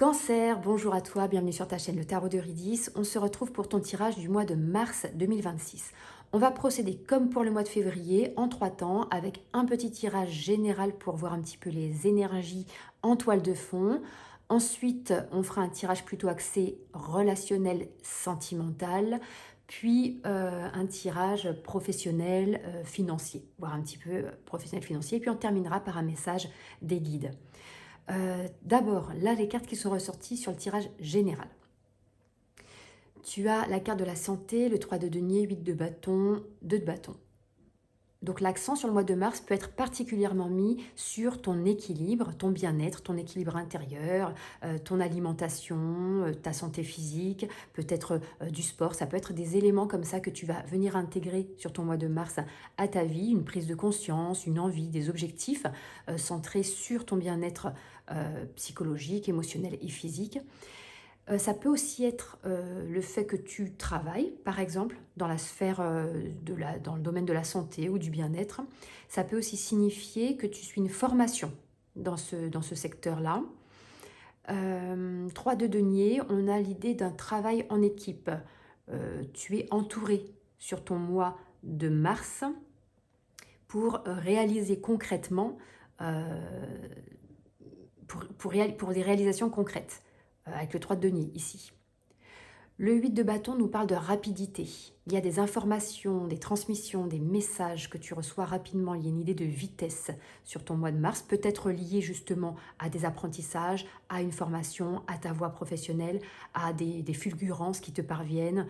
Cancer, bonjour à toi, bienvenue sur ta chaîne Le Tarot d'Eurydice. On se retrouve pour ton tirage du mois de mars 2026. On va procéder comme pour le mois de février en 3 temps avec un petit tirage général pour voir un petit peu les énergies en toile de fond. Ensuite, on fera un tirage plutôt axé relationnel, sentimental, puis un tirage professionnel, financier, voire un petit peu professionnel financier, puis on terminera par un message des guides. D'abord, là, les cartes qui sont ressorties sur le tirage général. Tu as la carte de la santé, le 3 de denier, 8 de bâton, 2 de bâton. Donc l'accent sur le mois de mars peut être particulièrement mis sur ton équilibre, ton bien-être, ton équilibre intérieur, ton alimentation, ta santé physique, peut-être du sport. Ça peut être des éléments comme ça que tu vas venir intégrer sur ton mois de mars à ta vie, une prise de conscience, une envie, des objectifs centrés sur ton bien-être psychologique, émotionnel et physique. Ça peut aussi être le fait que tu travailles, par exemple, dans la sphère, dans le domaine de la santé ou du bien-être. Ça peut aussi signifier que tu suis une formation dans ce secteur-là. 3 de denier, on a l'idée d'un travail en équipe. Tu es entouré sur ton mois de mars pour réaliser concrètement, pour des réalisations concrètes, avec le 3 de denier ici. Le 8 de bâton nous parle de rapidité. Il y a des informations, des transmissions, des messages que tu reçois rapidement. Il y a une idée de vitesse sur ton mois de mars, peut-être liée justement à des apprentissages, à une formation, à ta voie professionnelle, à des fulgurances qui te parviennent,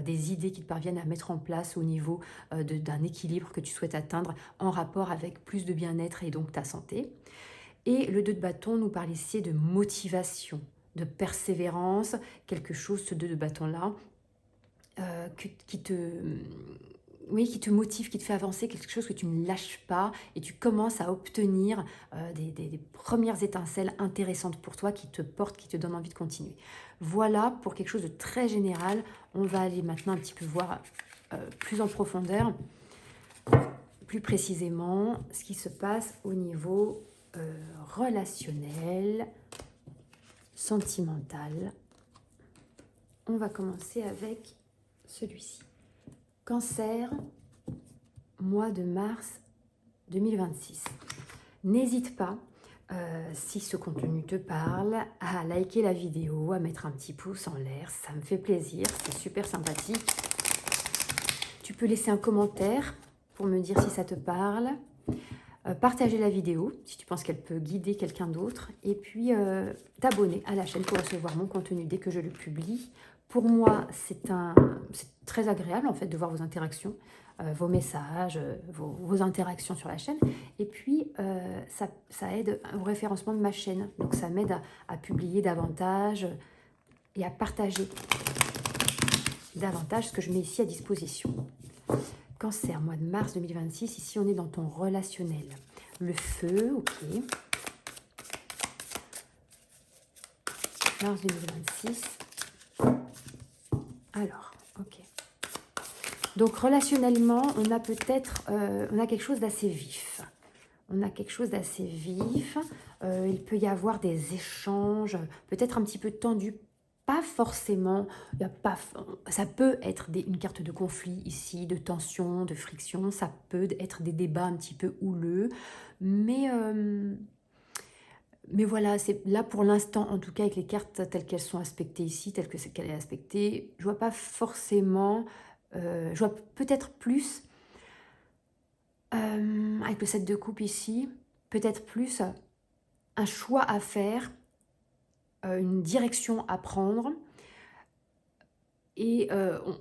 des idées qui te parviennent à mettre en place au niveau d'un équilibre que tu souhaites atteindre en rapport avec plus de bien-être et donc ta santé. Et le 2 de bâton nous parle ici de motivation, de persévérance, quelque chose, ce 2 de bâton-là, qui te motive, qui te fait avancer, quelque chose que tu ne lâches pas et tu commences à obtenir des premières étincelles intéressantes pour toi qui te portent, qui te donnent envie de continuer. Voilà pour quelque chose de très général. On va aller maintenant un petit peu voir plus en profondeur, plus précisément, ce qui se passe au niveau relationnel, sentimental. On va commencer avec celui-ci. Cancer, mois de mars 2026. N'hésite pas, si ce contenu te parle, à liker la vidéo, à mettre un petit pouce en l'air. Ça me fait plaisir, c'est super sympathique. Tu peux laisser un commentaire pour me dire si ça te parle. Partager la vidéo si tu penses qu'elle peut guider quelqu'un d'autre. Et puis t'abonner à la chaîne pour recevoir mon contenu dès que je le publie. Pour moi, c'est très agréable en fait de voir vos interactions, vos messages, vos interactions sur la chaîne. Et puis, ça aide au référencement de ma chaîne. Donc, ça m'aide à publier davantage et à partager davantage ce que je mets ici à disposition. Cancer, mois de mars 2026. Ici, on est dans ton relationnel. Le feu, ok. Mars 2026. Alors, ok. Donc, relationnellement, on a peut-être, on a quelque chose d'assez vif. On a quelque chose d'assez vif. Il peut y avoir des échanges, peut-être un petit peu tendus. Pas forcément, ça peut être une carte de conflit ici, de tension, de friction. Ça peut être des débats un petit peu houleux. Mais voilà, c'est là pour l'instant, en tout cas avec les cartes telles qu'elles sont aspectées ici, telles qu'elle est aspectée, je vois pas forcément, je vois peut-être plus, avec le 7 de coupe ici, peut-être plus un choix à faire, une direction à prendre, et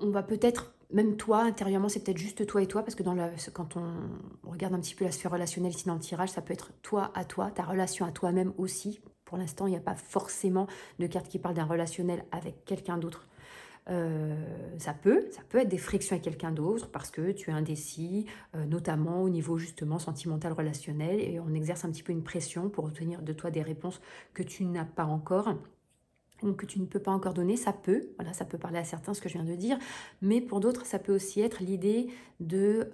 on va peut-être, même toi, intérieurement, c'est peut-être juste toi et toi, parce que quand on regarde un petit peu la sphère relationnelle ici dans le tirage, ça peut être toi à toi, ta relation à toi-même aussi. Pour l'instant, il n'y a pas forcément de carte qui parle d'un relationnel avec quelqu'un d'autre. Ça peut être des frictions avec quelqu'un d'autre parce que tu es indécis, notamment au niveau justement sentimental, relationnel, et on exerce un petit peu une pression pour obtenir de toi des réponses que tu n'as pas encore, ou que tu ne peux pas encore donner. Ça peut, voilà, ça peut parler à certains, ce que je viens de dire, mais pour d'autres, ça peut aussi être l'idée de,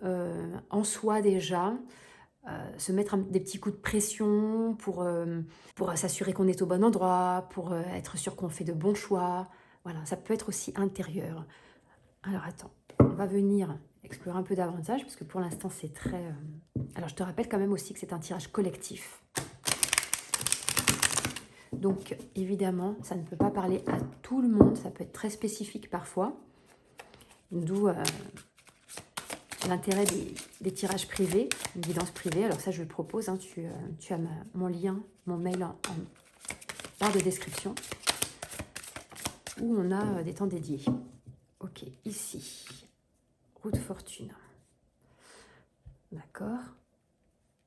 en soi déjà, se mettre des petits coups de pression pour s'assurer qu'on est au bon endroit, pour être sûr qu'on fait de bons choix. Voilà, ça peut être aussi intérieur. Alors attends, on va venir explorer un peu davantage parce que pour l'instant c'est très... Alors je te rappelle quand même aussi que c'est un tirage collectif. Donc évidemment, ça ne peut pas parler à tout le monde, ça peut être très spécifique parfois. D'où l'intérêt des tirages privés, une guidance privée. Alors ça je le propose, hein, tu as mon lien, mon mail en barre de description où on a des temps dédiés. Ok, ici, roue de fortune. D'accord.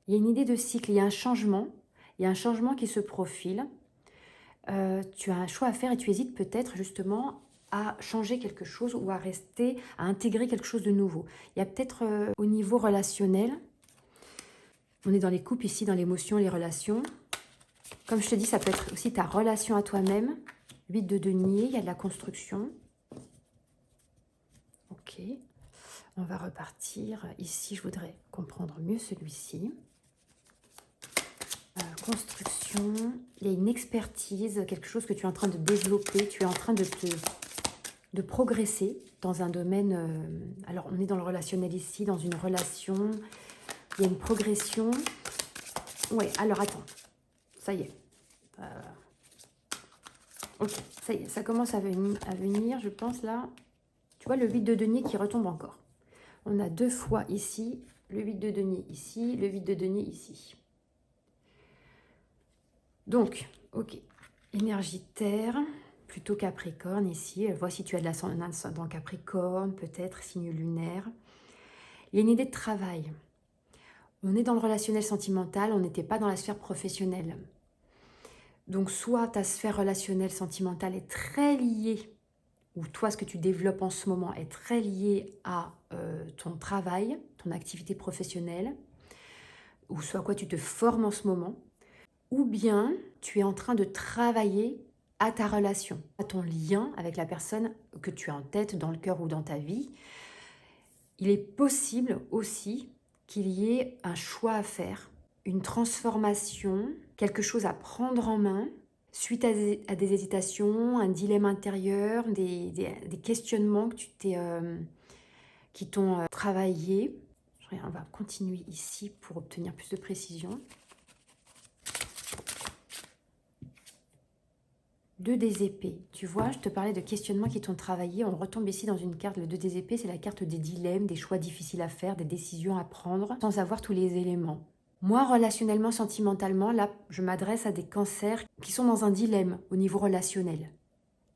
Il y a une idée de cycle, il y a un changement. Il y a un changement qui se profile. Tu as un choix à faire et tu hésites peut-être justement à changer quelque chose ou à rester, à intégrer quelque chose de nouveau. Il y a peut-être au niveau relationnel, on est dans les couples ici, dans l'émotion, les relations. Comme je te dis, ça peut être aussi ta relation à toi-même. 8 de denier, il y a de la construction. Ok. On va repartir. Ici, je voudrais comprendre mieux celui-ci. Construction. Il y a une expertise, quelque chose que tu es en train de développer. Tu es en train de progresser dans un domaine. Alors, on est dans le relationnel ici, dans une relation. Il y a une progression. Ouais, alors attends. Ça y est. Ok, ça y est, ça commence à venir, je pense, là. Tu vois le 8 de denier qui retombe encore. On a 2 fois ici, le 8 de denier ici, le 8 de denier ici. Donc, ok, énergie terre, plutôt Capricorne ici. Voici si tu as de l'ascendance dans Capricorne, peut-être signe lunaire. Il y a une idée de travail. On est dans le relationnel sentimental, on n'était pas dans la sphère professionnelle. Donc, soit ta sphère relationnelle sentimentale est très liée, ou toi, ce que tu développes en ce moment est très lié à ton travail, ton activité professionnelle, ou soit à quoi tu te formes en ce moment, ou bien tu es en train de travailler à ta relation, à ton lien avec la personne que tu as en tête, dans le cœur ou dans ta vie. Il est possible aussi qu'il y ait un choix à faire, une transformation, quelque chose à prendre en main, suite à des hésitations, un dilemme intérieur, des questionnements que qui t'ont travaillé. On va continuer ici pour obtenir plus de précision. 2 des épées. Tu vois, je te parlais de questionnements qui t'ont travaillé. On retombe ici dans une carte. Le 2 des épées, c'est la carte des dilemmes, des choix difficiles à faire, des décisions à prendre sans avoir tous les éléments. Moi, relationnellement, sentimentalement, là, je m'adresse à des cancers qui sont dans un dilemme au niveau relationnel.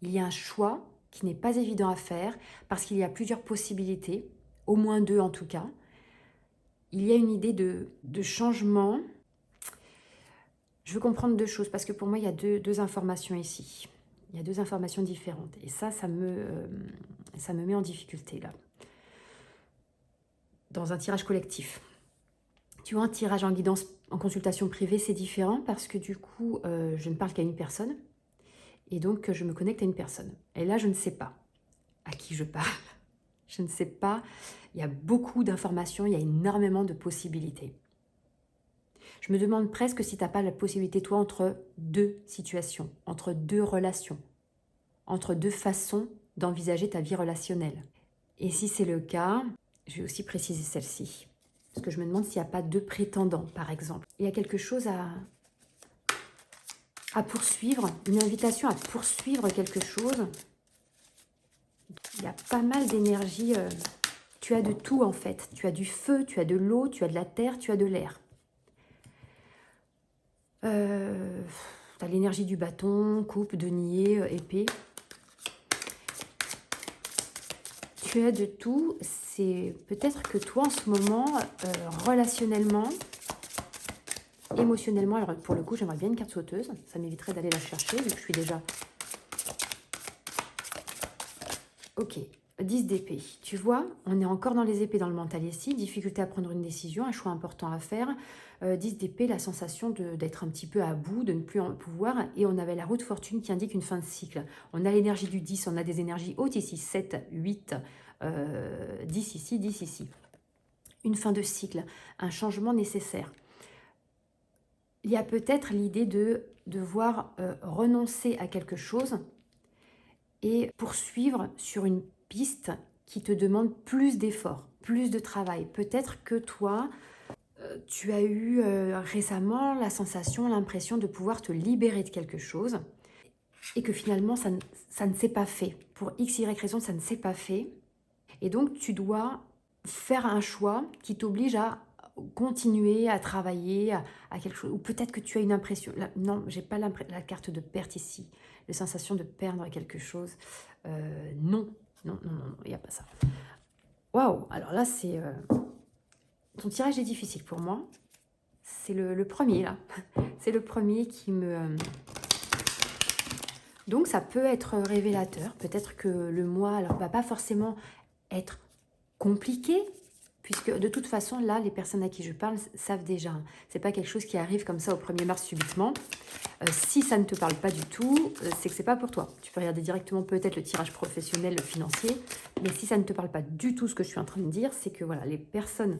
Il y a un choix qui n'est pas évident à faire parce qu'il y a plusieurs possibilités, au moins 2 en tout cas. Il y a une idée de changement. Je veux comprendre 2 choses parce que pour moi, il y a deux informations ici. Il y a 2 informations différentes et ça me met en difficulté là. Dans un tirage collectif. Tu vois, un tirage en guidance, en consultation privée, c'est différent parce que du coup, je ne parle qu'à une personne et donc je me connecte à une personne. Et là, je ne sais pas à qui je parle. Je ne sais pas. Il y a beaucoup d'informations, il y a énormément de possibilités. Je me demande presque si tu n'as pas la possibilité, toi, entre 2 situations, entre 2 relations, entre 2 façons d'envisager ta vie relationnelle. Et si c'est le cas, je vais aussi préciser celle-ci. Parce que je me demande s'il n'y a pas 2 prétendants, par exemple. Il y a quelque chose à poursuivre, une invitation à poursuivre quelque chose. Il y a pas mal d'énergie. Tu as de tout, en fait. Tu as du feu, tu as de l'eau, tu as de la terre, tu as de l'air. Tu as l'énergie du bâton, coupe, denier, épée. Tu as de tout. C'est peut-être que toi, en ce moment, relationnellement, émotionnellement, alors pour le coup, j'aimerais bien une carte sauteuse. Ça m'éviterait d'aller la chercher, vu que je suis déjà... Ok, 10 d'épée. Tu vois, on est encore dans les épées dans le mental ici. Difficulté à prendre une décision, un choix important à faire. 10 d'épée, la sensation d'être un petit peu à bout, de ne plus en pouvoir. Et on avait la roue de fortune qui indique une fin de cycle. On a l'énergie du 10, on a des énergies hautes ici, 7, 8, 10 ici, 10 ici. une fin de cycle, un changement nécessaire. Il y a peut-être l'idée de devoir renoncer à quelque chose et poursuivre sur une piste qui te demande plus d'efforts, plus de travail. Peut-être que toi, tu as eu récemment la sensation, l'impression de pouvoir te libérer de quelque chose et que finalement, ça ne s'est pas fait. Pour X, Y raison, ça ne s'est pas fait. Et donc, tu dois faire un choix qui t'oblige à continuer à travailler à quelque chose. Ou peut-être que tu as une impression. Non, j'ai pas la carte de perte ici. La sensation de perdre quelque chose. Non, non, non, non, il n'y a pas ça. Waouh, alors là, c'est... Ton tirage est difficile pour moi. C'est le premier, là. C'est le premier qui me... Donc, ça peut être révélateur. Peut-être que le mois, alors, va pas forcément être compliqué, puisque de toute façon, là, les personnes à qui je parle savent déjà. C'est pas quelque chose qui arrive comme ça au 1er mars subitement. Si ça ne te parle pas du tout, c'est que c'est pas pour toi. Tu peux regarder directement peut-être le tirage professionnel, le financier, mais si ça ne te parle pas du tout ce que je suis en train de dire, c'est que voilà, les personnes...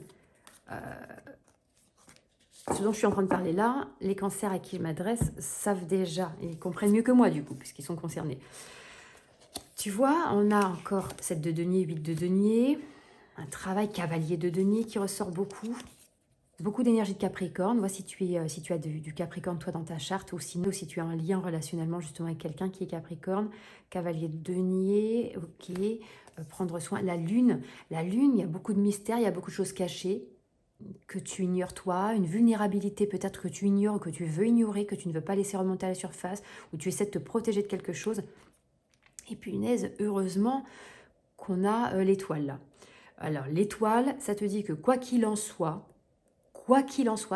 ce dont je suis en train de parler là, les cancers à qui je m'adresse savent déjà, et ils comprennent mieux que moi du coup, puisqu'ils sont concernés. Tu vois, on a encore 7 de denier, 8 de denier, un travail cavalier de denier qui ressort beaucoup. Beaucoup d'énergie de Capricorne. Vois si tu as du Capricorne toi dans ta charte, ou sinon si tu as un lien relationnellement justement avec quelqu'un qui est Capricorne. Cavalier de denier, ok. Prendre soin. La lune, il y a beaucoup de mystères, il y a beaucoup de choses cachées que tu ignores toi, une vulnérabilité peut-être que tu ignores, que tu veux ignorer, que tu ne veux pas laisser remonter à la surface, ou tu essaies de te protéger de quelque chose. Et punaise, heureusement qu'on a l'étoile là. Alors l'étoile, ça te dit que quoi qu'il en soit,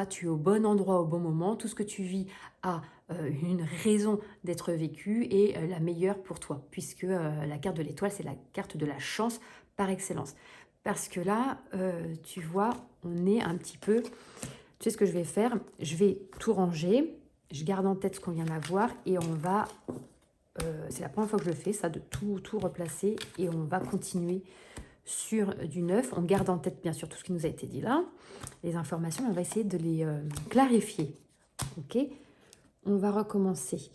tu es au bon endroit au bon moment, tout ce que tu vis a une raison d'être vécu et la meilleure pour toi, puisque la carte de l'étoile, c'est la carte de la chance par excellence. Parce que là, tu vois, on est un petit peu... Tu sais ce que je vais faire? Je vais tout ranger, je garde en tête ce qu'on vient d'avoir et on va... c'est la première fois que je le fais, ça, de tout replacer et on va continuer sur du neuf. On garde en tête bien sûr tout ce qui nous a été dit là, les informations, on va essayer de les clarifier. Ok, on va recommencer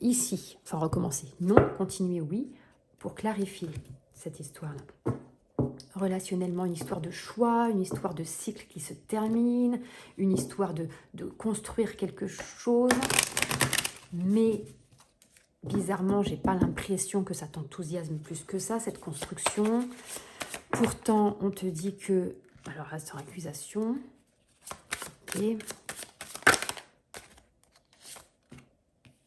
ici, enfin recommencer, non, continuer oui, pour clarifier cette histoire-là. Relationnellement, une histoire de choix, une histoire de cycle qui se termine, une histoire de construire quelque chose, mais bizarrement, j'ai pas l'impression que ça t'enthousiasme plus que ça, cette construction. Pourtant, on te dit que... Alors, reste en accusation. Ok.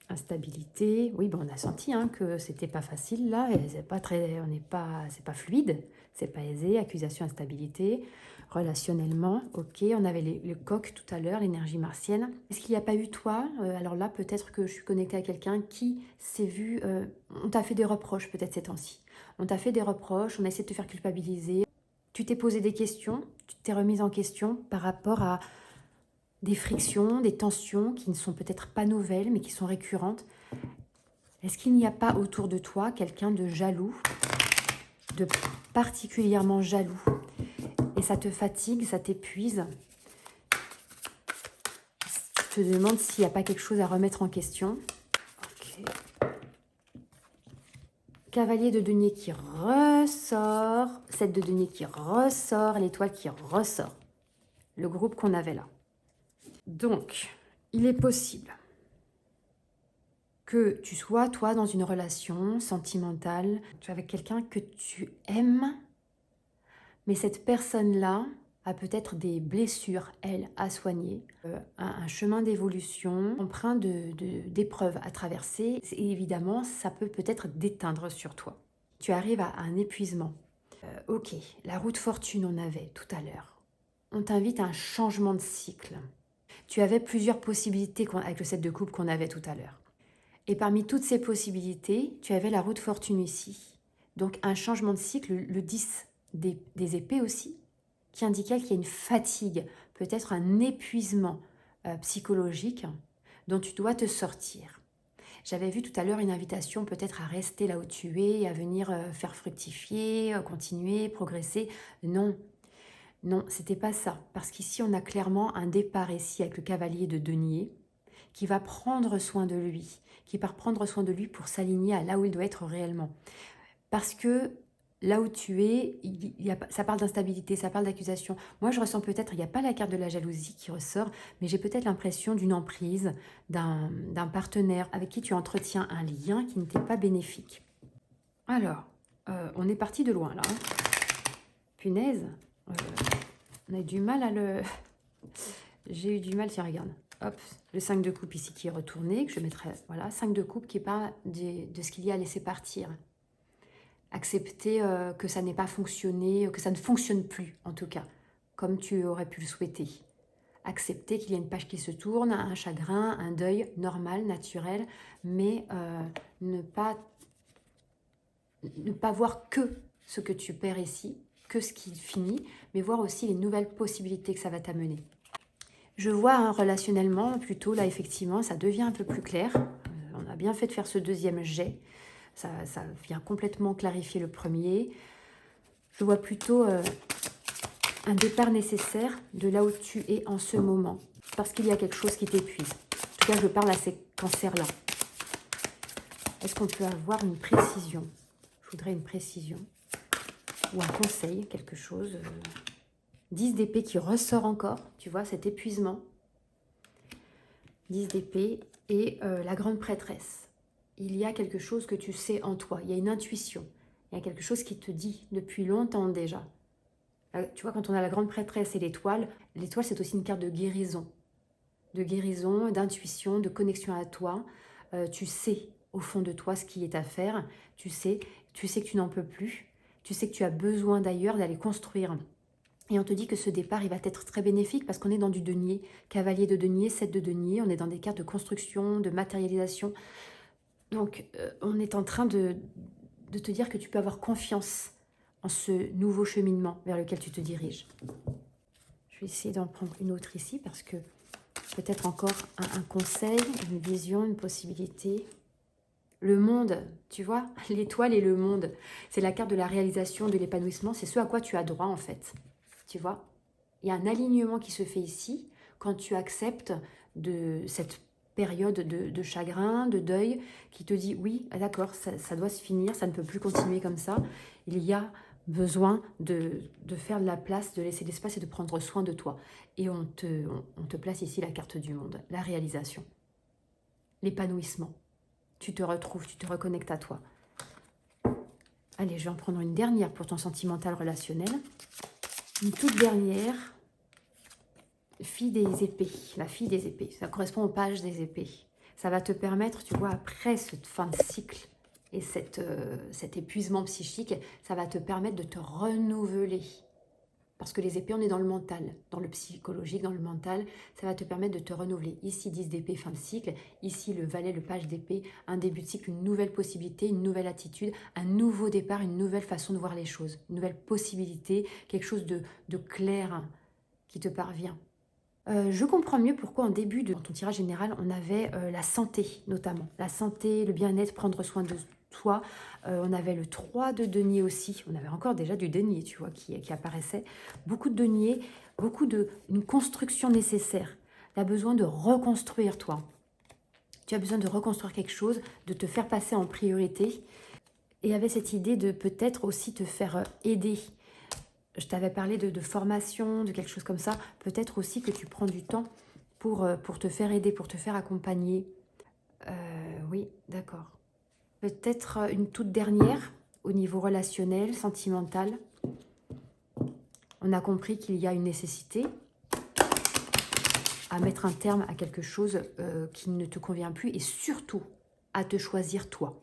Instabilité. Oui, bon, on a senti hein, que c'était pas facile là. C'est pas très... C'est pas fluide. C'est pas aisé. Accusation, instabilité. Relationnellement, ok. On avait le coq tout à l'heure, l'énergie martienne. Est-ce qu'il n'y a pas eu toi alors là, peut-être que je suis connectée à quelqu'un qui s'est vu... on t'a fait des reproches peut-être ces temps-ci. On t'a fait des reproches, on a essayé de te faire culpabiliser. Tu t'es posé des questions, tu t'es remise en question par rapport à des frictions, des tensions qui ne sont peut-être pas nouvelles, mais qui sont récurrentes. Est-ce qu'il n'y a pas autour de toi quelqu'un de jaloux, de particulièrement jaloux? Et ça te fatigue, ça t'épuise. Tu te demandes s'il n'y a pas quelque chose à remettre en question. Ok. Cavalier de denier qui ressort, 7 de denier qui ressort, l'étoile qui ressort. Le groupe qu'on avait là. Donc, il est possible que tu sois, toi, dans une relation sentimentale avec quelqu'un que tu aimes, mais cette personne-là a peut-être des blessures, elle, à soigner, un chemin d'évolution, empreint d'épreuves à traverser, et évidemment, ça peut peut-être déteindre sur toi. Tu arrives à un épuisement. Ok, la roue de fortune, on avait tout à l'heure. On t'invite à un changement de cycle. Tu avais plusieurs possibilités avec le 7 de coupe qu'on avait tout à l'heure. Et parmi toutes ces possibilités, tu avais la roue de fortune ici. Donc un changement de cycle, le 10 des épées aussi, qui indiquait qu'il y a une fatigue, peut-être un épuisement psychologique dont tu dois te sortir. J'avais vu tout à l'heure une invitation peut-être à rester là où tu es, à venir faire fructifier, continuer, progresser. Non, Non, c'était pas ça. Parce qu'ici, on a clairement un départ ici avec le cavalier de denier qui va prendre soin de lui, qui va prendre soin de lui pour s'aligner à là où il doit être réellement. Parce que là où tu es, ça parle d'instabilité, ça parle d'accusation. Moi, je ressens peut-être, il n'y a pas la carte de la jalousie qui ressort, mais j'ai peut-être l'impression d'une emprise, d'un partenaire avec qui tu entretiens un lien qui ne t'est pas bénéfique. Alors, on est parti de loin là. Hein. Punaise, on a eu du mal à le... J'ai eu du mal, tiens, regarde. Hop, le 5 de coupe ici qui est retourné, que je mettrai, voilà, 5 de coupe qui parle de ce qu'il y a à laisser partir. Accepter que ça n'ait pas fonctionné, que ça ne fonctionne plus, en tout cas, comme tu aurais pu le souhaiter. Accepter qu'il y a une page qui se tourne, un chagrin, un deuil normal, naturel, mais ne pas voir que ce que tu perds ici, que ce qui finit, mais voir aussi les nouvelles possibilités que ça va t'amener. Je vois hein, relationnellement, plutôt là, effectivement, ça devient un peu plus clair. On a bien fait de faire ce deuxième jet. Ça vient complètement clarifier le premier. Je vois plutôt un départ nécessaire de là où tu es en ce moment. Parce qu'il y a quelque chose qui t'épuise. En tout cas, je parle à ces cancers-là. Est-ce qu'on peut avoir une précision? Je voudrais une précision. Ou un conseil, quelque chose. 10 d'épée qui ressort encore. Tu vois, cet épuisement. 10 d'épée et la grande prêtresse. Il y a quelque chose que tu sais en toi. Il y a une intuition. Il y a quelque chose qui te dit depuis longtemps déjà. Tu vois, quand on a la grande prêtresse et l'étoile c'est aussi une carte de guérison. De guérison, d'intuition, de connexion à toi. Tu sais au fond de toi ce qui est à faire. Tu sais que tu n'en peux plus. Tu sais que tu as besoin d'ailleurs d'aller construire. Et on te dit que ce départ, il va être très bénéfique parce qu'on est dans du denier. Cavalier de denier, 7 de denier. On est dans des cartes de construction, de matérialisation. Donc, on est en train de te dire que tu peux avoir confiance en ce nouveau cheminement vers lequel tu te diriges. Je vais essayer d'en prendre une autre ici parce que peut-être encore un conseil, une vision, une possibilité. Le monde, tu vois, l'étoile et le monde, c'est la carte de la réalisation, de l'épanouissement. C'est ce à quoi tu as droit en fait. Tu vois, il y a un alignement qui se fait ici quand tu acceptes de cette période de chagrin, de deuil, qui te dit oui, d'accord, ça doit se finir, ça ne peut plus continuer comme ça. Il y a besoin de faire de la place, de laisser l'espace et de prendre soin de toi. Et on te place ici la carte du monde, la réalisation, l'épanouissement. Tu te retrouves, tu te reconnectes à toi. Allez, je vais en prendre une dernière pour ton sentimental relationnel. Une toute dernière. Fille des épées, la fille des épées, ça correspond aux pages des épées. Ça va te permettre, tu vois, après cette fin de cycle et cet épuisement psychique, ça va te permettre de te renouveler. Parce que les épées, on est dans le mental, dans le psychologique, dans le mental, ça va te permettre de te renouveler. Ici, 10 d'épée, fin de cycle. Ici, le valet, le page d'épée, un début de cycle, une nouvelle possibilité, une nouvelle attitude, un nouveau départ, une nouvelle façon de voir les choses, une nouvelle possibilité, quelque chose de clair qui te parvient. Je comprends mieux pourquoi en début de ton tirage général, on avait la santé notamment. La santé, le bien-être, prendre soin de toi. On avait le 3 de denier aussi. On avait encore déjà du denier, tu vois, qui apparaissait. Beaucoup de denier, une construction nécessaire. Tu as besoin de reconstruire toi. Tu as besoin de reconstruire quelque chose, de te faire passer en priorité. Et avec cette idée de peut-être aussi te faire aider. Je t'avais parlé de formation, de quelque chose comme ça. Peut-être aussi que tu prends du temps pour te faire aider, pour te faire accompagner. Oui, d'accord. Peut-être une toute dernière au niveau relationnel, sentimental. On a compris qu'il y a une nécessité à mettre un terme à quelque chose qui ne te convient plus et surtout à te choisir toi.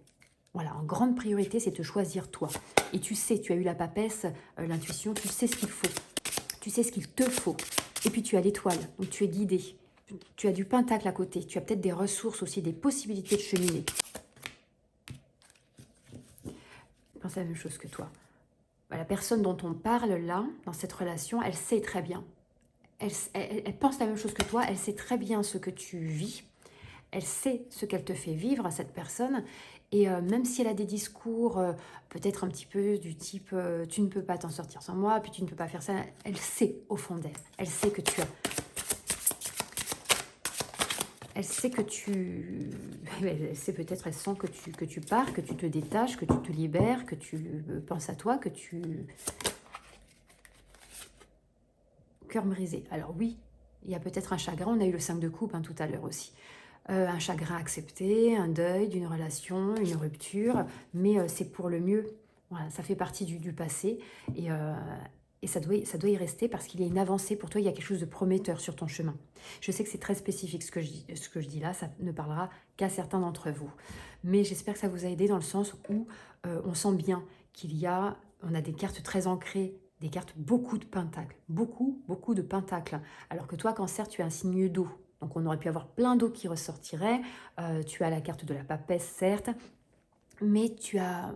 Voilà, en grande priorité, c'est te choisir toi. Et tu sais, tu as eu la papesse, l'intuition, tu sais ce qu'il faut. Tu sais ce qu'il te faut. Et puis tu as l'étoile, donc tu es guidé. Tu as du pentacle à côté. Tu as peut-être des ressources aussi, des possibilités de cheminer. Pense à la même chose que toi. La personne dont on parle là, dans cette relation, elle sait très bien. Elle pense la même chose que toi, elle sait très bien ce que tu vis. Elle sait ce qu'elle te fait vivre, cette personne. Et même si elle a des discours peut-être un petit peu du type tu ne peux pas t'en sortir sans moi, puis tu ne peux pas faire ça, elle sait au fond d'elle. Elle sait que tu as... Elle sait que tu... Elle sait peut-être, elle sent que tu pars, que tu te détaches, que tu te libères, que tu penses à toi, que tu... Cœur brisé. Alors oui, il y a peut-être un chagrin. On a eu le 5 de coupe tout à l'heure aussi. Un chagrin accepté, un deuil d'une relation, une rupture, mais c'est pour le mieux. Voilà, ça fait partie du passé et ça doit y rester parce qu'il y a une avancée pour toi, il y a quelque chose de prometteur sur ton chemin. Je sais que c'est très spécifique ce que je dis là, ça ne parlera qu'à certains d'entre vous. Mais j'espère que ça vous a aidé dans le sens où on sent bien on a des cartes très ancrées, des cartes beaucoup de pentacles, beaucoup de pentacles. Alors que toi, Cancer, tu as un signe d'eau. Donc on aurait pu avoir plein d'eau qui ressortirait. Tu as la carte de la papesse, certes, mais tu as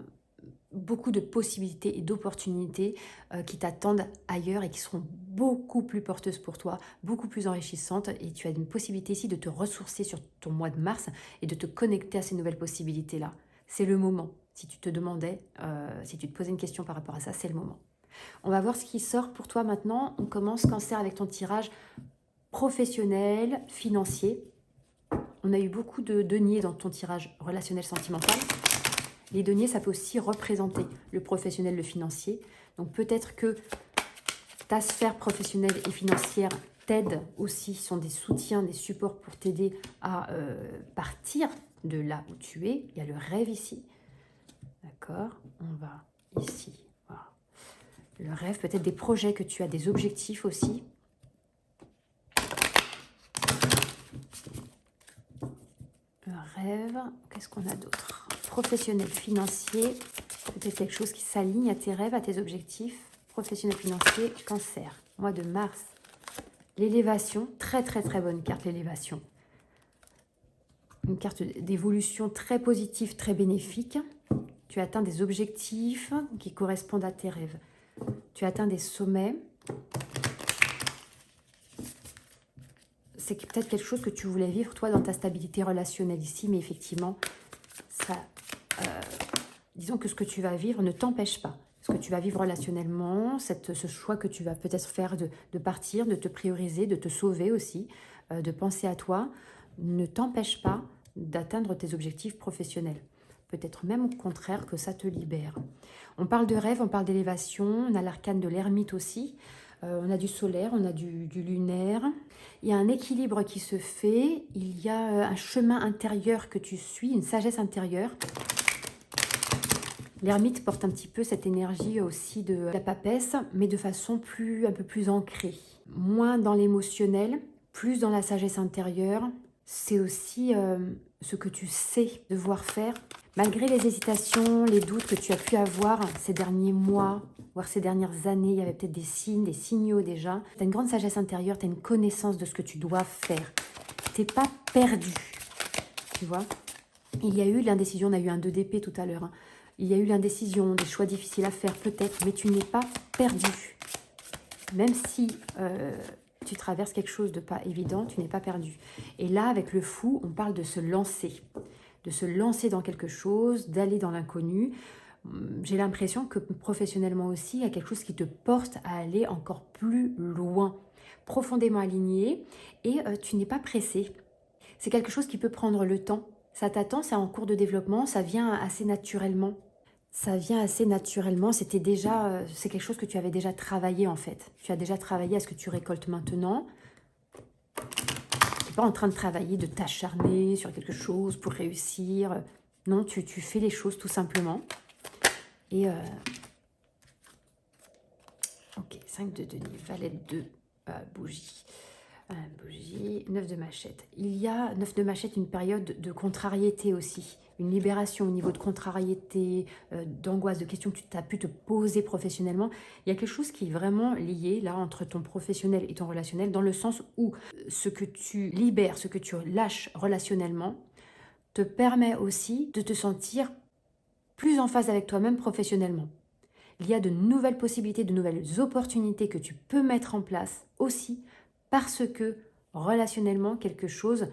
beaucoup de possibilités et d'opportunités qui t'attendent ailleurs et qui seront beaucoup plus porteuses pour toi, beaucoup plus enrichissantes. Et tu as une possibilité ici de te ressourcer sur ton mois de mars et de te connecter à ces nouvelles possibilités-là. C'est le moment. Si tu te demandais, si tu te posais une question par rapport à ça, c'est le moment. On va voir ce qui sort pour toi maintenant. On commence, Cancer, avec ton tirage professionnel, financier. On a eu beaucoup de deniers dans ton tirage relationnel sentimental. Les deniers, ça peut aussi représenter le professionnel, le financier. Donc peut-être que ta sphère professionnelle et financière t'aide aussi, sont des soutiens, des supports pour t'aider à partir de là où tu es. Il y a le rêve ici. D'accord? On va ici. Voilà. Le rêve, peut-être des projets que tu as, des objectifs aussi. Le rêve, qu'est-ce qu'on a d'autre? Professionnel, financier, peut-être quelque chose qui s'aligne à tes rêves, à tes objectifs. Professionnel, financier, Cancer. Mois de mars. L'élévation, très bonne carte, l'élévation. Une carte d'évolution très positive, très bénéfique. Tu atteins des objectifs qui correspondent à tes rêves. Tu atteins des sommets. C'est peut-être quelque chose que tu voulais vivre, toi, dans ta stabilité relationnelle ici, mais effectivement, ça, disons que ce que tu vas vivre ne t'empêche pas. Ce que tu vas vivre relationnellement, ce choix que tu vas peut-être faire de partir, de te prioriser, de te sauver aussi, de penser à toi, ne t'empêche pas d'atteindre tes objectifs professionnels. Peut-être même au contraire que ça te libère. On parle de rêve, on parle d'élévation, on a l'arcane de l'ermite aussi. On a du solaire, on a du lunaire. Il y a un équilibre qui se fait. Il y a un chemin intérieur que tu suis, une sagesse intérieure. L'ermite porte un petit peu cette énergie aussi de la papesse, mais de façon un peu plus ancrée. Moins dans l'émotionnel, plus dans la sagesse intérieure. C'est aussi ce que tu sais devoir faire. Malgré les hésitations, les doutes que tu as pu avoir ces derniers mois, voire ces dernières années, il y avait peut-être des signes, des signaux déjà. Tu as une grande sagesse intérieure, tu as une connaissance de ce que tu dois faire. Tu n'es pas perdu, tu vois. Il y a eu l'indécision, on a eu un 2 d'épée tout à l'heure. Il y a eu l'indécision, des choix difficiles à faire peut-être, mais tu n'es pas perdu. Même si tu traverses quelque chose de pas évident, tu n'es pas perdu. Et là, avec le fou, on parle de se lancer. De se lancer dans quelque chose, d'aller dans l'inconnu. J'ai l'impression que professionnellement aussi, il y a quelque chose qui te porte à aller encore plus loin, profondément aligné, et tu n'es pas pressé. C'est quelque chose qui peut prendre le temps. Ça t'attend, c'est en cours de développement, ça vient assez naturellement. Ça vient assez naturellement, c'est quelque chose que tu avais déjà travaillé en fait. Tu as déjà travaillé à ce que tu récoltes maintenant. Tu n'es pas en train de travailler, de t'acharner sur quelque chose pour réussir. Non, tu fais les choses tout simplement. Et ok, 5 de denier, valet de bougie. Bougie, 9 de machette. Il y a, 9 de machette, une période de contrariété aussi. Une libération au niveau de contrariété, d'angoisse, de questions que tu as pu te poser professionnellement. Il y a quelque chose qui est vraiment lié là entre ton professionnel et ton relationnel, dans le sens où ce que tu libères, ce que tu lâches relationnellement, te permet aussi de te sentir plus en phase avec toi-même professionnellement. Il y a de nouvelles possibilités, de nouvelles opportunités que tu peux mettre en place aussi parce que relationnellement, quelque chose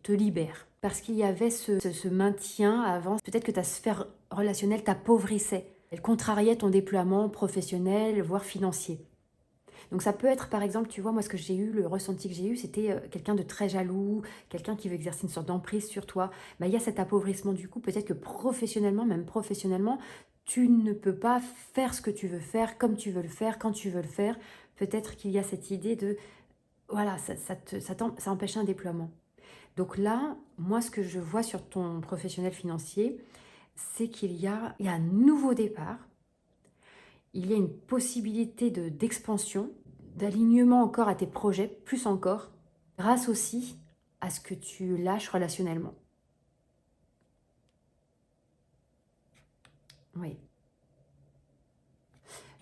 te libère. Parce qu'il y avait ce maintien avant, peut-être que ta sphère relationnelle t'appauvrissait. Elle contrariait ton déploiement professionnel, voire financier. Donc ça peut être, par exemple, tu vois, moi ce que j'ai eu, le ressenti que j'ai eu, c'était quelqu'un de très jaloux, quelqu'un qui veut exercer une sorte d'emprise sur toi. Bah, il y a cet appauvrissement du coup, peut-être que professionnellement, même professionnellement, tu ne peux pas faire ce que tu veux faire, comme tu veux le faire, quand tu veux le faire. Peut-être qu'il y a cette idée de, voilà, ça empêche un déploiement. Donc là, moi ce que je vois sur ton professionnel financier, c'est qu'il y a un nouveau départ, il y a une possibilité d'expansion, d'alignement encore à tes projets, plus encore, grâce aussi à ce que tu lâches relationnellement. Oui.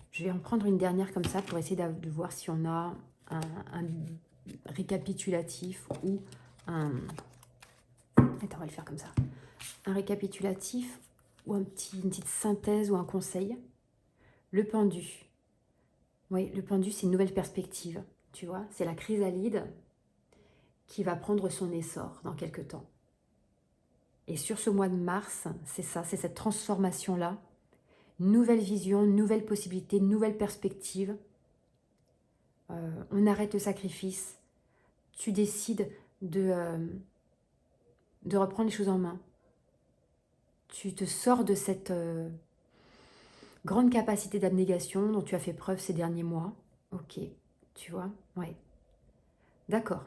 Je vais en prendre une dernière comme ça pour essayer de voir si on a un récapitulatif ou un... Attends, on va le faire comme ça. Un récapitulatif ou une petite synthèse ou un conseil. Le pendu. Oui, le pendu, c'est une nouvelle perspective. Tu vois, c'est la chrysalide qui va prendre son essor dans quelques temps. Et sur ce mois de mars, c'est ça, c'est cette transformation-là. Nouvelle vision, nouvelle possibilité, nouvelle perspective. On arrête le sacrifice. Tu décides de reprendre les choses en main. Tu te sors de cette grande capacité d'abnégation dont tu as fait preuve ces derniers mois. Ok, tu vois, ouais. D'accord.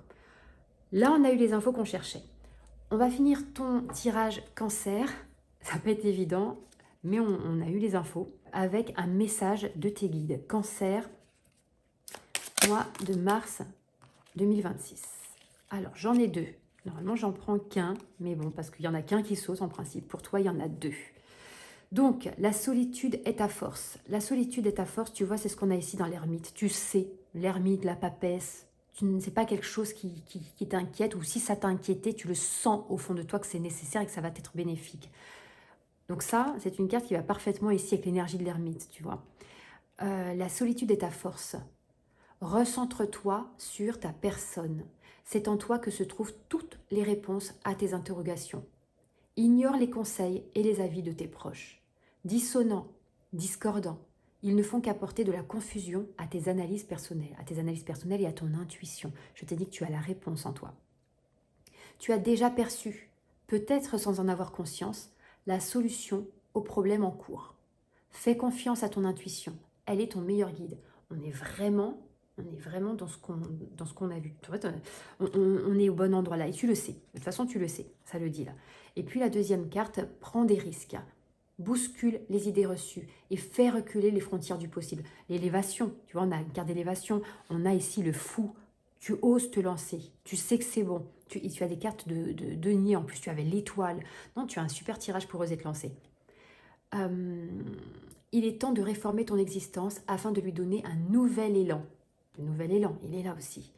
Là, on a eu les infos qu'on cherchait. On va finir ton tirage cancer. Ça peut être évident, mais on a eu les infos avec un message de tes guides. Cancer, mois de mars 2026. Alors, j'en ai deux. Normalement, j'en prends qu'un, mais bon, parce qu'il n'y en a qu'un qui saute en principe. Pour toi, il y en a deux. Donc, la solitude est ta force. La solitude est ta force, tu vois, c'est ce qu'on a ici dans l'ermite. Tu sais, l'ermite, la papesse, c'est pas quelque chose qui t'inquiète, ou si ça t'inquiétait, tu le sens au fond de toi que c'est nécessaire et que ça va t'être bénéfique. Donc ça, c'est une carte qui va parfaitement ici avec l'énergie de l'ermite, tu vois. La solitude est ta force. Recentre-toi sur ta personne. C'est en toi que se trouvent toutes les réponses à tes interrogations. Ignore les conseils et les avis de tes proches. Dissonants, discordants, ils ne font qu'apporter de la confusion à tes analyses personnelles, et à ton intuition. Je t'ai dit que tu as la réponse en toi. Tu as déjà perçu, peut-être sans en avoir conscience, la solution au problème en cours. Fais confiance à ton intuition, elle est ton meilleur guide. On est vraiment dans ce qu'on a vu. En fait, on est au bon endroit là, et tu le sais. De toute façon, tu le sais, ça le dit là. Et puis la deuxième carte, prends des risques. Bouscule les idées reçues et fais reculer les frontières du possible. L'élévation, tu vois, on a une carte d'élévation, on a ici le fou. Tu oses te lancer, tu sais que c'est bon. Tu as des cartes de denier, en plus tu avais l'étoile. Non, tu as un super tirage pour oser te lancer. Il est temps de réformer ton existence afin de lui donner un nouvel élan. Le nouvel élan, il est là aussi.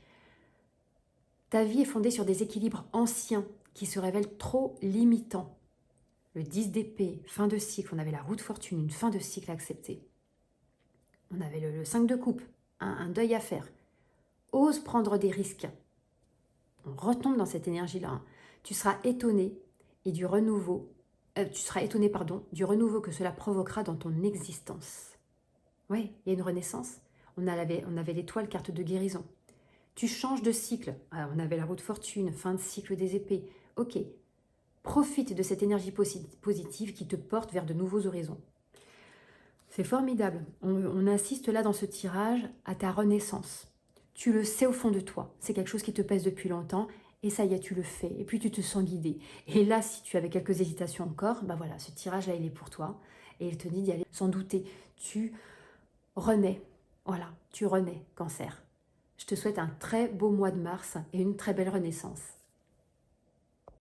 Ta vie est fondée sur des équilibres anciens qui se révèlent trop limitants. Le 10 d'épée, fin de cycle, on avait la roue de fortune, une fin de cycle acceptée. On avait le 5 de coupe, un deuil à faire. Ose prendre des risques. On retombe dans cette énergie-là. Tu seras étonné et du renouveau, du renouveau que cela provoquera dans ton existence. Oui, il y a une renaissance. On avait l'étoile, carte de guérison. Tu changes de cycle. Alors, on avait la roue de fortune, fin de cycle des épées. Ok, profite de cette énergie positive qui te porte vers de nouveaux horizons. C'est formidable. On assiste là dans ce tirage à ta renaissance. Tu le sais au fond de toi. C'est quelque chose qui te pèse depuis longtemps. Et ça y est, tu le fais. Et puis tu te sens guidé. Et là, si tu avais quelques hésitations encore, bah voilà, ce tirage-là, il est pour toi. Et il te dit d'y aller sans douter. Tu renais. Voilà, tu renais, Cancer. Je te souhaite un très beau mois de mars et une très belle renaissance.